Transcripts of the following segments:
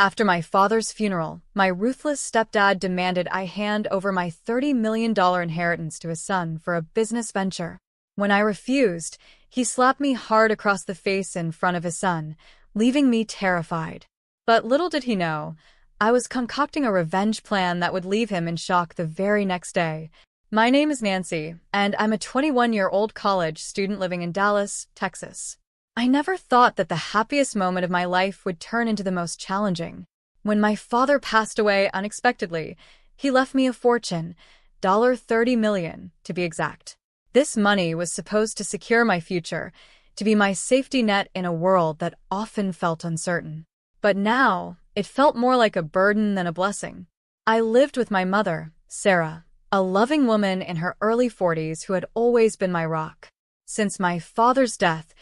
After my father's funeral, my ruthless stepdad demanded I hand over my $30 million inheritance to his son for a business venture. When I refused, he slapped me hard across the face in front of his son, leaving me terrified. But little did he know, I was concocting a revenge plan that would leave him in shock the very next day. My name is Nancy, and I'm a 21-year-old college student living in Dallas, Texas. I never thought that the happiest moment of my life would turn into the most challenging. When my father passed away unexpectedly, he left me a fortune, $30 million to be exact. This money was supposed to secure my future, to be my safety net in a world that often felt uncertain. But now, it felt more like a burden than a blessing. I lived with my mother, Sarah, a loving woman in her early 40s who had always been my rock. Since my father's death,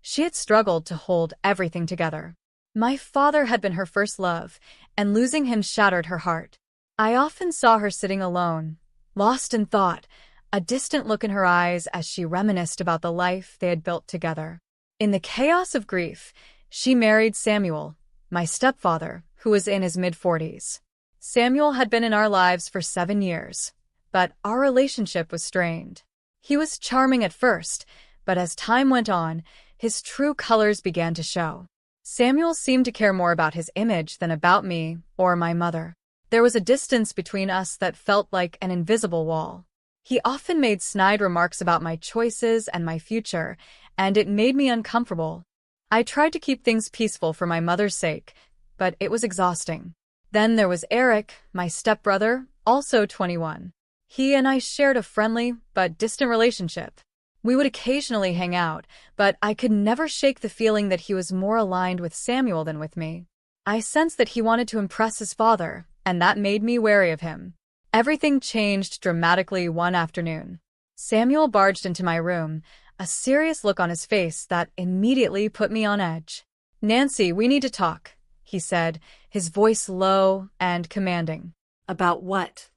she had struggled to hold everything together. My father had been her first love, and losing him shattered her heart. I often saw her sitting alone, lost in thought, a distant look in her eyes as she reminisced about the life they had built together. In the chaos of grief, she married Samuel, my stepfather, who was in his mid-40s. Samuel had been in our lives for 7 years, but our relationship was strained. He was charming at first, but as time went on, his true colors began to show. Samuel seemed to care more about his image than about me or my mother. There was a distance between us that felt like an invisible wall. He often made snide remarks about my choices and my future, and it made me uncomfortable. I tried to keep things peaceful for my mother's sake, but it was exhausting. Then there was Eric, my stepbrother, also 21. He and I shared a friendly but distant relationship. We would occasionally hang out, but I could never shake the feeling that he was more aligned with Samuel than with me. I sensed that he wanted to impress his father, and that made me wary of him. Everything changed dramatically one afternoon. Samuel barged into my room, a serious look on his face that immediately put me on edge. "Nancy, we need to talk," he said, his voice low and commanding. "About what?"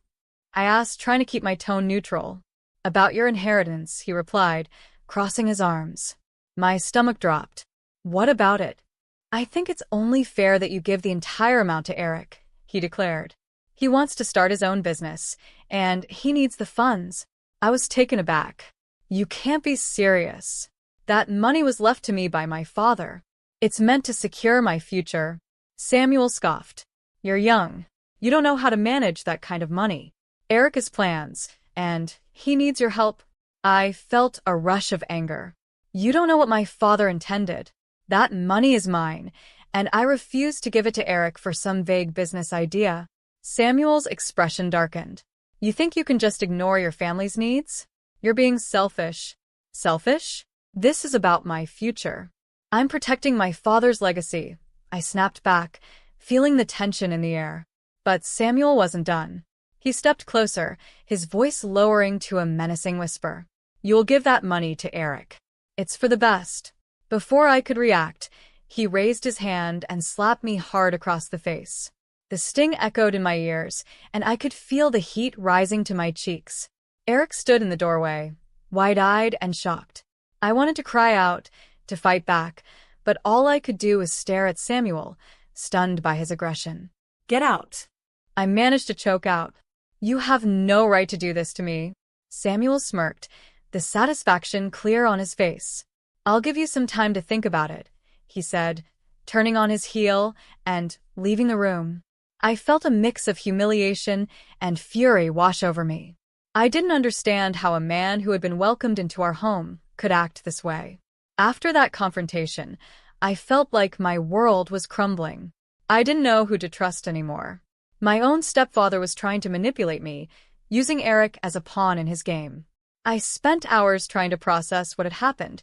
I asked, trying to keep my tone neutral. "About your inheritance," he replied, crossing his arms. My stomach dropped. "What about it?" "I think it's only fair that you give the entire amount to Eric," he declared. "He wants to start his own business, and he needs the funds." I was taken aback. "You can't be serious. That money was left to me by my father. It's meant to secure my future." Samuel scoffed. "You're young. You don't know how to manage that kind of money. Eric has plans, and he needs your help." I felt a rush of anger. "You don't know what my father intended. That money is mine, and I refuse to give it to Eric for some vague business idea." Samuel's expression darkened. "You think you can just ignore your family's needs? You're being selfish." "Selfish? This is about my future. I'm protecting my father's legacy," I snapped back, feeling the tension in the air. But Samuel wasn't done. He stepped closer, his voice lowering to a menacing whisper. "You'll give that money to Eric. It's for the best." Before I could react, he raised his hand and slapped me hard across the face. The sting echoed in my ears, and I could feel the heat rising to my cheeks. Eric stood in the doorway, wide-eyed and shocked. I wanted to cry out, to fight back, but all I could do was stare at Samuel, stunned by his aggression. "Get out." I managed to choke out. "You have no right to do this to me." Samuel smirked, the satisfaction clear on his face. "I'll give you some time to think about it," he said, turning on his heel and leaving the room. I felt a mix of humiliation and fury wash over me. I didn't understand how a man who had been welcomed into our home could act this way. After that confrontation, I felt like my world was crumbling. I didn't know who to trust anymore. My own stepfather was trying to manipulate me, using Eric as a pawn in his game. I spent hours trying to process what had happened,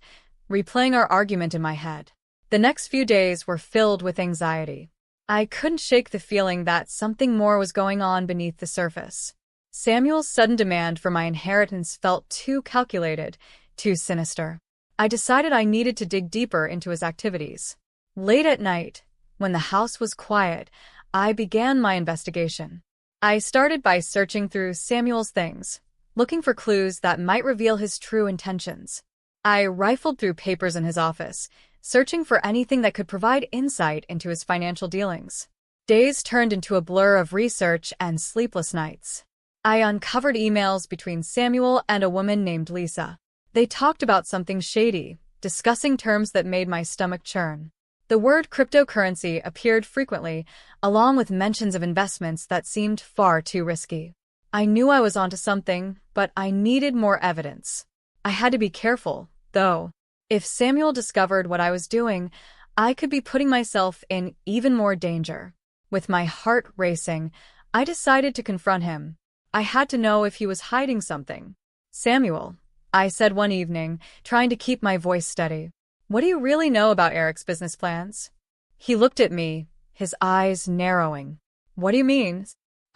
replaying our argument in my head. The next few days were filled with anxiety. I couldn't shake the feeling that something more was going on beneath the surface. Samuel's sudden demand for my inheritance felt too calculated, too sinister. I decided I needed to dig deeper into his activities. Late at night, when the house was quiet, I began my investigation. I started by searching through Samuel's things, looking for clues that might reveal his true intentions. I rifled through papers in his office, searching for anything that could provide insight into his financial dealings. Days turned into a blur of research and sleepless nights. I uncovered emails between Samuel and a woman named Lisa. They talked about something shady, discussing terms that made my stomach churn. The word cryptocurrency appeared frequently, along with mentions of investments that seemed far too risky. I knew I was onto something, but I needed more evidence. I had to be careful, though. If Samuel discovered what I was doing, I could be putting myself in even more danger. With my heart racing, I decided to confront him. I had to know if he was hiding something. "Samuel," I said one evening, trying to keep my voice steady, "what do you really know about Eric's business plans?" He looked at me, his eyes narrowing. "What do you mean?"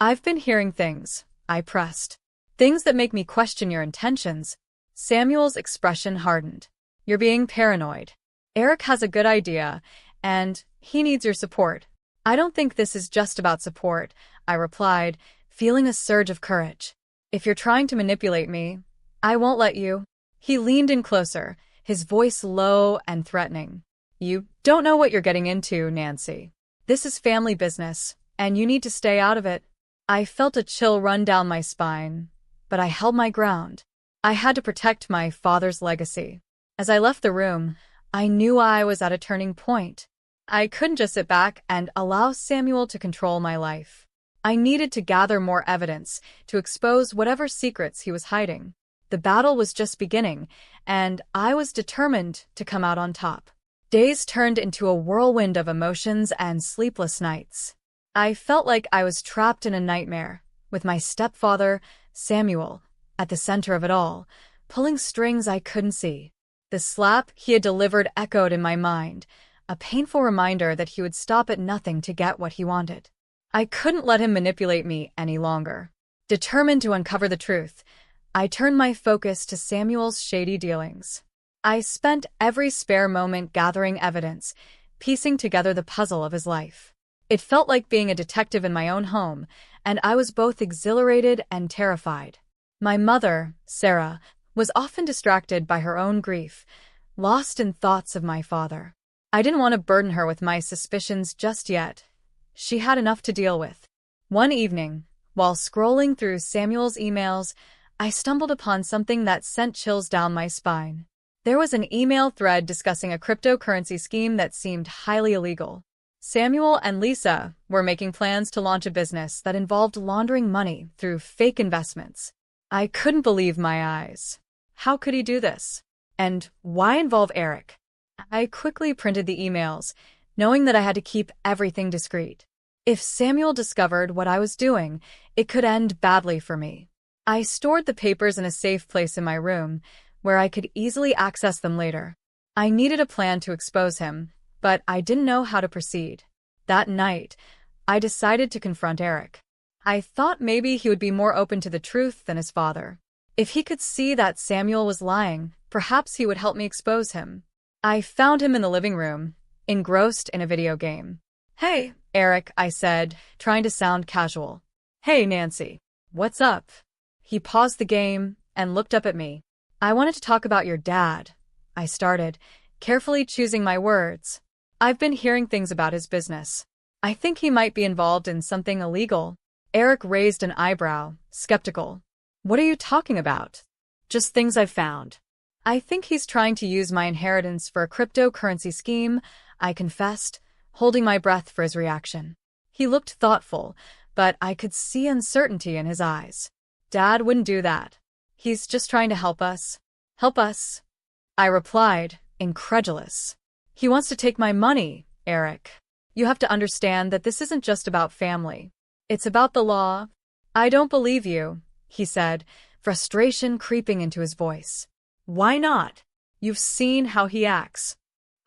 "I've been hearing things," I pressed. "Things that make me question your intentions." Samuel's expression hardened. "You're being paranoid. Eric has a good idea, and he needs your support." "I don't think this is just about support," I replied, feeling a surge of courage. "If you're trying to manipulate me, I won't let you." He leaned in closer, his voice low and threatening. "You don't know what you're getting into, Nancy. This is family business, and you need to stay out of it." I felt a chill run down my spine, but I held my ground. I had to protect my father's legacy. As I left the room, I knew I was at a turning point. I couldn't just sit back and allow Samuel to control my life. I needed to gather more evidence to expose whatever secrets he was hiding. The battle was just beginning, and I was determined to come out on top. Days turned into a whirlwind of emotions and sleepless nights. I felt like I was trapped in a nightmare, with my stepfather, Samuel, at the center of it all, pulling strings I couldn't see. The slap he had delivered echoed in my mind, a painful reminder that he would stop at nothing to get what he wanted. I couldn't let him manipulate me any longer. Determined to uncover the truth, I turned my focus to Samuel's shady dealings. I spent every spare moment gathering evidence, piecing together the puzzle of his life. It felt like being a detective in my own home, and I was both exhilarated and terrified. My mother, Sarah, was often distracted by her own grief, lost in thoughts of my father. I didn't want to burden her with my suspicions just yet. She had enough to deal with. One evening, while scrolling through Samuel's emails, I stumbled upon something that sent chills down my spine. There was an email thread discussing a cryptocurrency scheme that seemed highly illegal. Samuel and Lisa were making plans to launch a business that involved laundering money through fake investments. I couldn't believe my eyes. How could he do this? And why involve Eric? I quickly printed the emails, knowing that I had to keep everything discreet. If Samuel discovered what I was doing, it could end badly for me. I stored the papers in a safe place in my room, where I could easily access them later. I needed a plan to expose him, but I didn't know how to proceed. That night, I decided to confront Eric. I thought maybe he would be more open to the truth than his father. If he could see that Samuel was lying, perhaps he would help me expose him. I found him in the living room, engrossed in a video game. "Hey, Eric," I said, trying to sound casual. "Hey, Nancy. What's up?" He paused the game and looked up at me. "I wanted to talk about your dad," I started, carefully choosing my words. "I've been hearing things about his business. I think he might be involved in something illegal." Eric raised an eyebrow, skeptical. "What are you talking about?" "Just things I've found." "I think he's trying to use my inheritance for a cryptocurrency scheme," I confessed, holding my breath for his reaction. He looked thoughtful, but I could see uncertainty in his eyes. "Dad wouldn't do that. He's just trying to help us." "Help us?" I replied, incredulous. "He wants to take my money, Eric. You have to understand that this isn't just about family. It's about the law." "I don't believe you," he said, frustration creeping into his voice. "Why not? You've seen how he acts."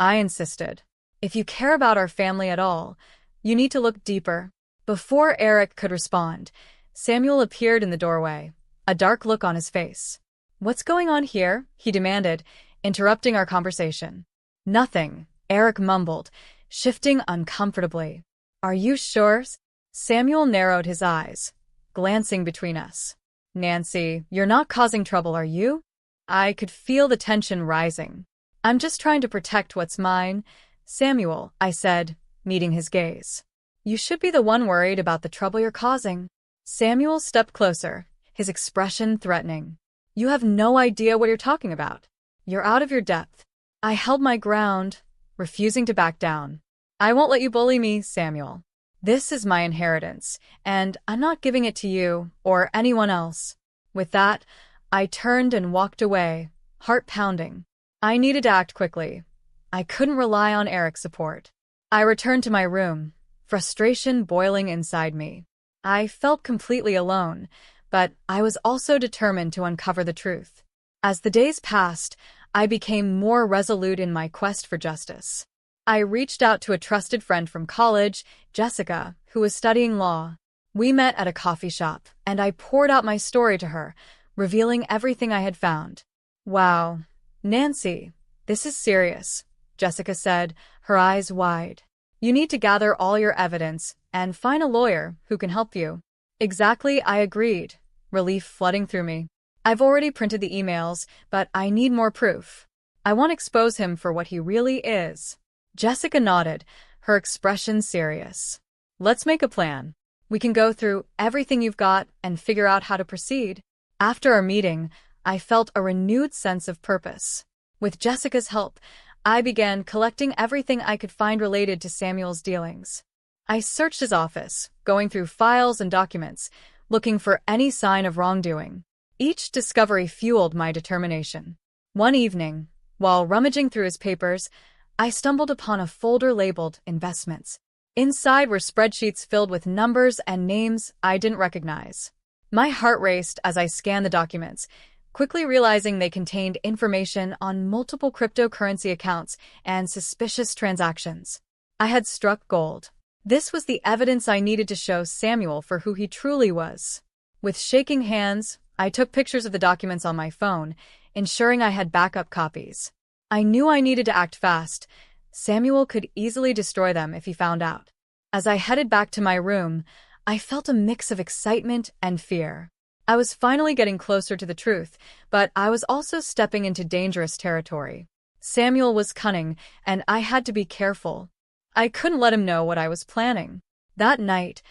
I insisted. "If you care about our family at all, you need to look deeper." Before Eric could respond, Samuel appeared in the doorway, a dark look on his face. "What's going on here?" he demanded, interrupting our conversation. "Nothing," Eric mumbled, shifting uncomfortably. "Are you sure?" Samuel narrowed his eyes, glancing between us. "Nancy, you're not causing trouble, are you?" I could feel the tension rising. "I'm just trying to protect what's mine, Samuel," I said, meeting his gaze. You should be the one worried about the trouble you're causing. Samuel stepped closer, his expression threatening. You have no idea what you're talking about. You're out of your depth. I held my ground, refusing to back down. I won't let you bully me, Samuel. This is my inheritance, and I'm not giving it to you or anyone else. With that, I turned and walked away, heart pounding. I needed to act quickly. I couldn't rely on Eric's support. I returned to my room, frustration boiling inside me. I felt completely alone, but I was also determined to uncover the truth. As the days passed, I became more resolute in my quest for justice. I reached out to a trusted friend from college, Jessica, who was studying law. We met at a coffee shop, and I poured out my story to her, revealing everything I had found. Wow, Nancy, this is serious, Jessica said, her eyes wide. You need to gather all your evidence and find a lawyer who can help you. Exactly, I agreed, relief flooding through me. I've already printed the emails, but I need more proof. I want to expose him for what he really is. Jessica nodded, her expression serious. Let's make a plan. We can go through everything you've got and figure out how to proceed. After our meeting, I felt a renewed sense of purpose. With Jessica's help, I began collecting everything I could find related to Samuel's dealings. I searched his office, going through files and documents, looking for any sign of wrongdoing. Each discovery fueled my determination. One evening, while rummaging through his papers, I stumbled upon a folder labeled Investments. Inside were spreadsheets filled with numbers and names I didn't recognize. My heart raced as I scanned the documents, quickly realizing they contained information on multiple cryptocurrency accounts and suspicious transactions. I had struck gold. This was the evidence I needed to show Samuel for who he truly was. With shaking hands, I took pictures of the documents on my phone, ensuring I had backup copies. I knew I needed to act fast. Samuel could easily destroy them if he found out. As I headed back to my room, I felt a mix of excitement and fear. I was finally getting closer to the truth, but I was also stepping into dangerous territory. Samuel was cunning, and I had to be careful. I couldn't let him know what I was planning. That night,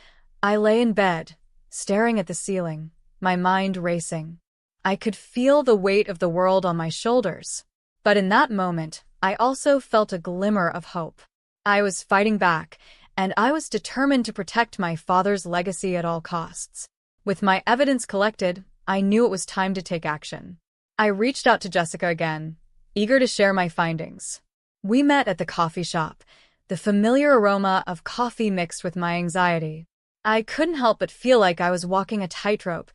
I lay in bed, staring at the ceiling, my mind racing. I could feel the weight of the world on my shoulders. But in that moment, I also felt a glimmer of hope. I was fighting back, and I was determined to protect my father's legacy at all costs. With my evidence collected, I knew it was time to take action. I reached out to Jessica again, eager to share my findings. We met at the coffee shop, the familiar aroma of coffee mixed with my anxiety. I couldn't help but feel like I was walking a tightrope,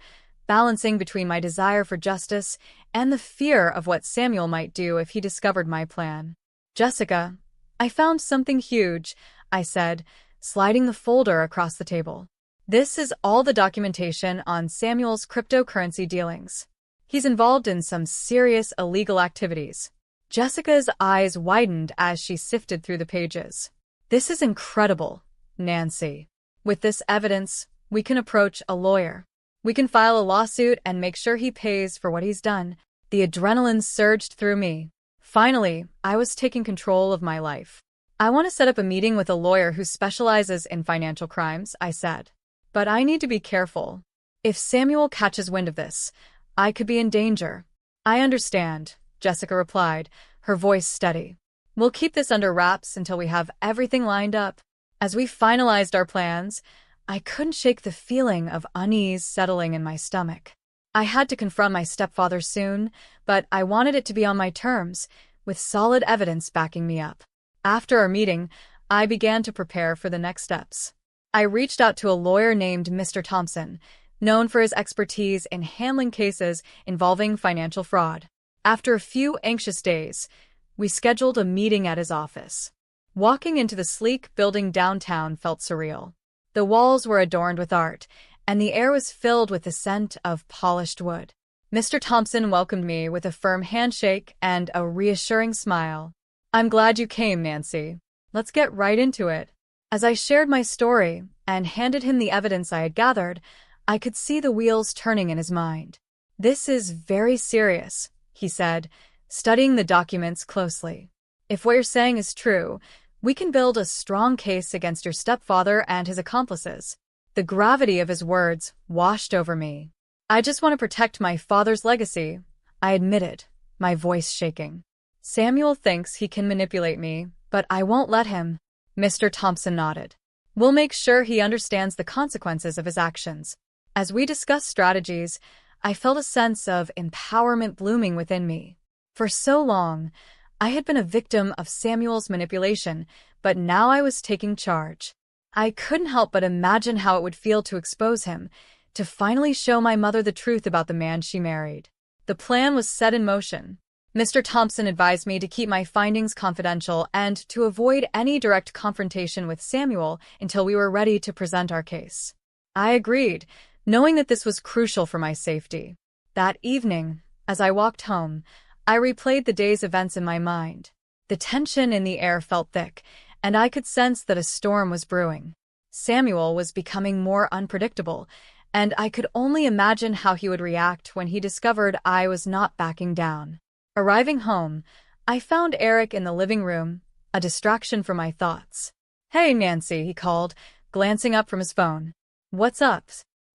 balancing between my desire for justice and the fear of what Samuel might do if he discovered my plan. Jessica, I found something huge, I said, sliding the folder across the table. This is all the documentation on Samuel's cryptocurrency dealings. He's involved in some serious illegal activities. Jessica's eyes widened as she sifted through the pages. This is incredible, Nancy. With this evidence, we can approach a lawyer. We can file a lawsuit and make sure he pays for what he's done. The adrenaline surged through me. Finally, I was taking control of my life. I want to set up a meeting with a lawyer who specializes in financial crimes, I said. But I need to be careful. If Samuel catches wind of this, I could be in danger. I understand, Jessica replied, her voice steady. We'll keep this under wraps until we have everything lined up. As we finalized our plans, I couldn't shake the feeling of unease settling in my stomach. I had to confront my stepfather soon, but I wanted it to be on my terms, with solid evidence backing me up. After our meeting, I began to prepare for the next steps. I reached out to a lawyer named Mr. Thompson, known for his expertise in handling cases involving financial fraud. After a few anxious days, we scheduled a meeting at his office. Walking into the sleek building downtown felt surreal. The walls were adorned with art, and the air was filled with the scent of polished wood. Mr. Thompson welcomed me with a firm handshake and a reassuring smile. I'm glad you came, Nancy. Let's get right into it. As I shared my story and handed him the evidence I had gathered, I could see the wheels turning in his mind. This is very serious, he said, studying the documents closely. If what you're saying is true, We can build a strong case against your stepfather and his accomplices." The gravity of his words washed over me. "I just want to protect my father's legacy," I admitted, my voice shaking. "Samuel thinks he can manipulate me, but I won't let him." Mr. Thompson nodded. "We'll make sure he understands the consequences of his actions." As we discussed strategies, I felt a sense of empowerment blooming within me. For so long, I had been a victim of Samuel's manipulation, but now I was taking charge. I couldn't help but imagine how it would feel to expose him, to finally show my mother the truth about the man she married. The plan was set in motion. Mr. Thompson advised me to keep my findings confidential and to avoid any direct confrontation with Samuel until we were ready to present our case. I agreed, knowing that this was crucial for my safety. That evening, as I walked home, I replayed the day's events in my mind. The tension in the air felt thick, and I could sense that a storm was brewing. Samuel was becoming more unpredictable, and I could only imagine how he would react when he discovered I was not backing down. Arriving home, I found Eric in the living room, a distraction from my thoughts. "Hey, Nancy," he called, glancing up from his phone. "What's up?"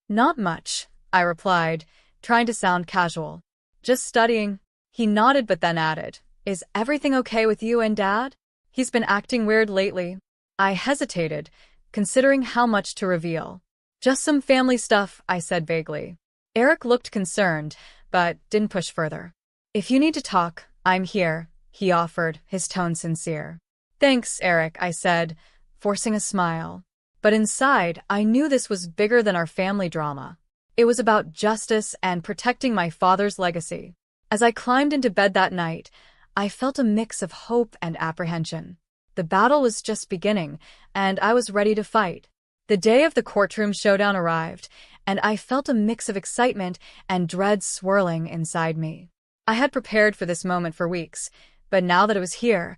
"Not much," I replied, trying to sound casual. "Just studying." He nodded but then added, "Is everything okay with you and Dad? He's been acting weird lately." I hesitated, considering how much to reveal. "Just some family stuff," I said vaguely. Eric looked concerned, but didn't push further. "If you need to talk, I'm here," he offered, his tone sincere. "Thanks, Eric," I said, forcing a smile. But inside, I knew this was bigger than our family drama. It was about justice and protecting my father's legacy. As I climbed into bed that night, I felt a mix of hope and apprehension. The battle was just beginning, and I was ready to fight. The day of the courtroom showdown arrived, and I felt a mix of excitement and dread swirling inside me. I had prepared for this moment for weeks, but now that it was here,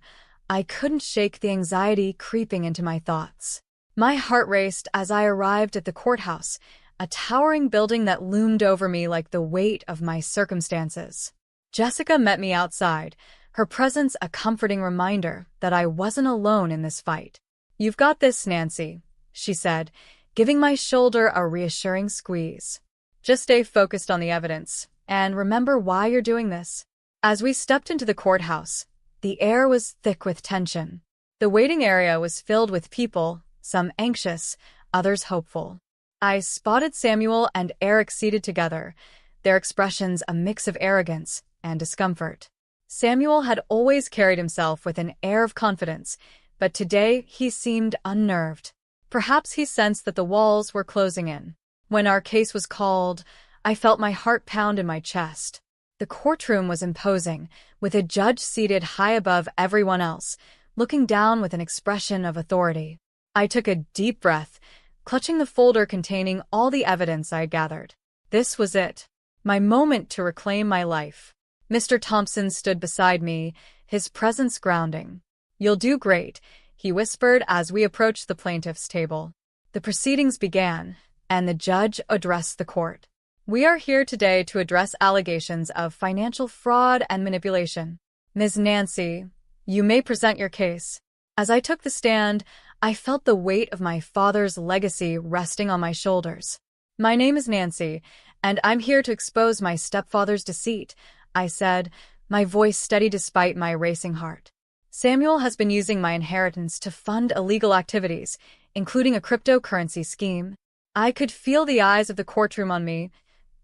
I couldn't shake the anxiety creeping into my thoughts. My heart raced as I arrived at the courthouse, a towering building that loomed over me like the weight of my circumstances. Jessica met me outside, her presence a comforting reminder that I wasn't alone in this fight. "You've got this, Nancy," she said, giving my shoulder a reassuring squeeze. "Just stay focused on the evidence, and remember why you're doing this." As we stepped into the courthouse, the air was thick with tension. The waiting area was filled with people, some anxious, others hopeful. I spotted Samuel and Eric seated together, their expressions a mix of arrogance and discomfort. Samuel had always carried himself with an air of confidence, but today he seemed unnerved. Perhaps he sensed that the walls were closing in. When our case was called, I felt my heart pound in my chest. The courtroom was imposing, with a judge seated high above everyone else, looking down with an expression of authority. I took a deep breath, clutching the folder containing all the evidence I had gathered. This was it, my moment to reclaim my life. Mr. Thompson stood beside me, his presence grounding. "You'll do great," he whispered as we approached the plaintiff's table. The proceedings began, and the judge addressed the court. "We are here today to address allegations of financial fraud and manipulation. Ms. Nancy, you may present your case." As I took the stand, I felt the weight of my father's legacy resting on my shoulders. "My name is Nancy, and I'm here to expose my stepfather's deceit," I said, my voice steady despite my racing heart. "Samuel has been using my inheritance to fund illegal activities, including a cryptocurrency scheme." I could feel the eyes of the courtroom on me,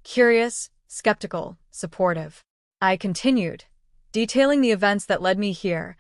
curious, skeptical, supportive. I continued, detailing the events that led me here,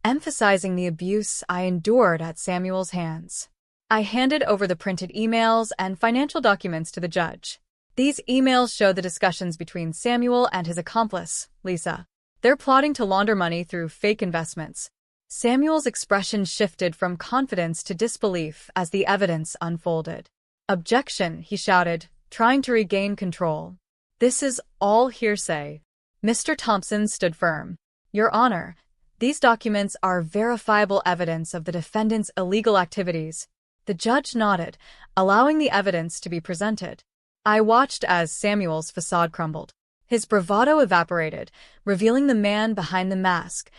emphasizing the abuse I endured at Samuel's hands. I handed over the printed emails and financial documents to the judge. These emails show the discussions between Samuel and his accomplice, Lisa. They're plotting to launder money through fake investments. Samuel's expression shifted from confidence to disbelief as the evidence unfolded. "Objection," he shouted, trying to regain control. "This is all hearsay." Mr. Thompson stood firm. "Your Honor, these documents are verifiable evidence of the defendant's illegal activities." The judge nodded, allowing the evidence to be presented. I watched as Samuel's facade crumbled. His bravado evaporated, revealing the man behind the mask,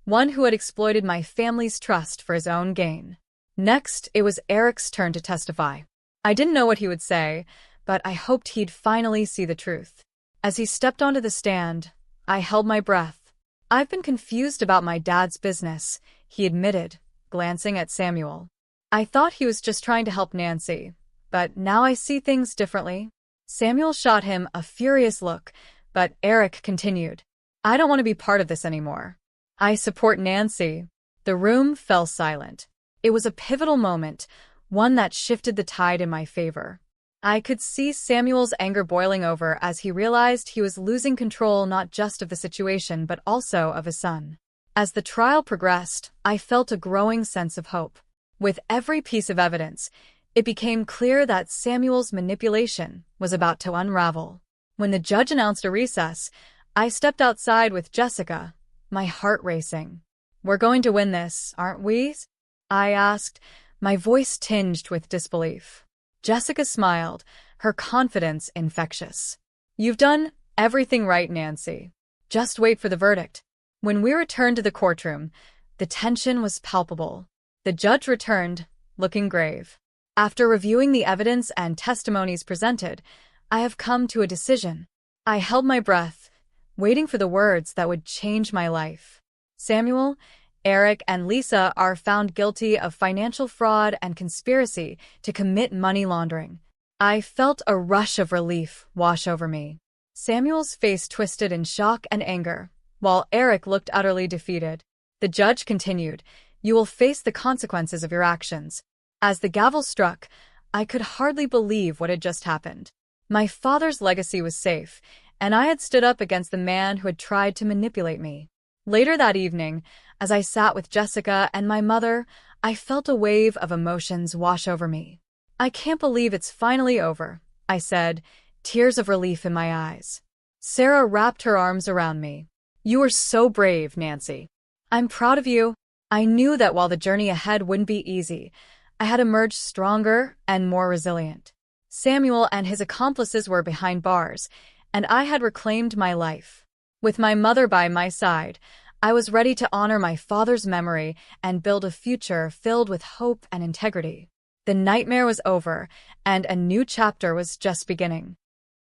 one who had exploited my family's trust for his own gain. Next, it was Eric's turn to testify. I didn't know what he would say, but I hoped he'd finally see the truth. As he stepped onto the stand, I held my breath. "I've been confused about my dad's business," he admitted, glancing at Samuel. "I thought he was just trying to help Nancy, but now I see things differently." Samuel shot him a furious look, but Eric continued. "I don't want to be part of this anymore. I support Nancy." The room fell silent. It was a pivotal moment, one that shifted the tide in my favor. I could see Samuel's anger boiling over as he realized he was losing control not just of the situation but also of his son. As the trial progressed, I felt a growing sense of hope. With every piece of evidence, it became clear that Samuel's manipulation was about to unravel. When the judge announced a recess, I stepped outside with Jessica, my heart racing. "We're going to win this, aren't we?" I asked, my voice tinged with disbelief. Jessica smiled, her confidence infectious. "You've done everything right, Nancy. Just wait for the verdict." When we returned to the courtroom, the tension was palpable. The judge returned, looking grave. "After reviewing the evidence and testimonies presented, I have come to a decision." I held my breath, waiting for the words that would change my life. "Samuel, Eric, and Lisa are found guilty of financial fraud and conspiracy to commit money laundering." I felt a rush of relief wash over me. Samuel's face twisted in shock and anger, while Eric looked utterly defeated. The judge continued, "You will face the consequences of your actions." As the gavel struck, I could hardly believe what had just happened. My father's legacy was safe, and I had stood up against the man who had tried to manipulate me. Later that evening, as I sat with Jessica and my mother, I felt a wave of emotions wash over me. "I can't believe it's finally over," I said, tears of relief in my eyes. Sarah wrapped her arms around me. "You were so brave, Nancy. I'm proud of you." I knew that while the journey ahead wouldn't be easy, I had emerged stronger and more resilient. Samuel and his accomplices were behind bars, and I had reclaimed my life. With my mother by my side, I was ready to honor my father's memory and build a future filled with hope and integrity. The nightmare was over, and a new chapter was just beginning.